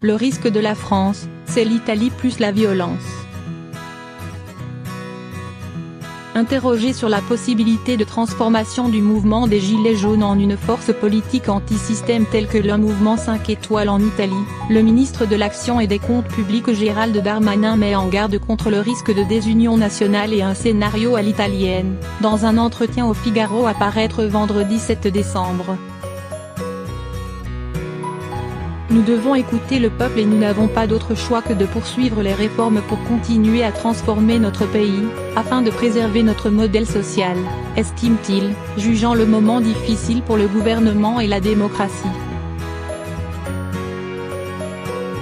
Le risque de la France, c'est l'Italie plus la violence. Interrogé sur la possibilité de transformation du mouvement des Gilets jaunes en une force politique anti-système telle que le mouvement 5 étoiles en Italie, le ministre de l'Action et des Comptes publics Gérald Darmanin met en garde contre le risque de désunion nationale et un scénario à l'italienne, dans un entretien au Figaro à paraître vendredi 7 décembre. Nous devons écouter le peuple et nous n'avons pas d'autre choix que de poursuivre les réformes pour continuer à transformer notre pays, afin de préserver notre modèle social, estime-t-il, jugeant le moment difficile pour le gouvernement et la démocratie.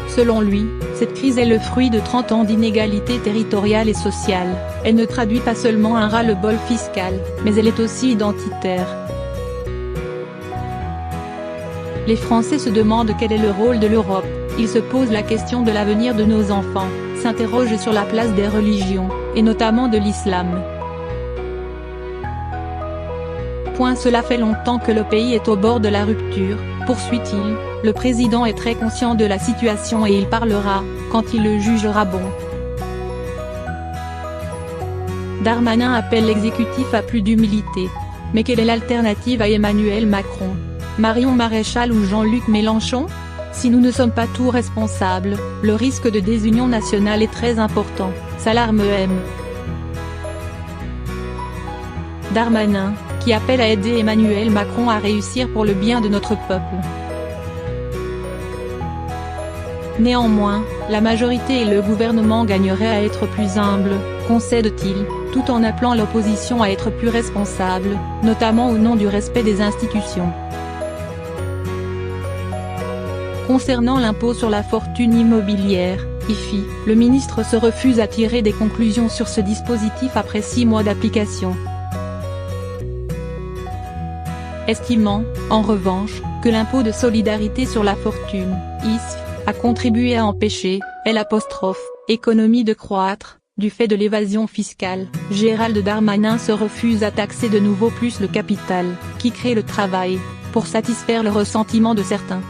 Selon lui, cette crise est le fruit de 30 ans d'inégalité territoriale et sociale. Elle ne traduit pas seulement un ras-le-bol fiscal, mais elle est aussi identitaire. Les Français se demandent quel est le rôle de l'Europe, ils se posent la question de l'avenir de nos enfants, s'interrogent sur la place des religions, et notamment de l'islam. Cela fait longtemps que le pays est au bord de la rupture, poursuit-il, le président est très conscient de la situation et il parlera, quand il le jugera bon. Darmanin appelle l'exécutif à plus d'humilité. Mais quelle est l'alternative à Emmanuel Macron ? Marion Maréchal ou Jean-Luc Mélenchon ? Si nous ne sommes pas tous responsables, le risque de désunion nationale est très important, s'alarme M. Darmanin, qui appelle à aider Emmanuel Macron à réussir pour le bien de notre peuple. Néanmoins, la majorité et le gouvernement gagneraient à être plus humbles, concède-t-il, tout en appelant l'opposition à être plus responsable, notamment au nom du respect des institutions. Concernant l'impôt sur la fortune immobilière, IFI, le ministre se refuse à tirer des conclusions sur ce dispositif après 6 mois d'application. Estimant, en revanche, que l'impôt de solidarité sur la fortune, ISF, a contribué à empêcher, économie de croître, du fait de l'évasion fiscale, Gérald Darmanin se refuse à taxer de nouveau plus le capital, qui crée le travail, pour satisfaire le ressentiment de certains.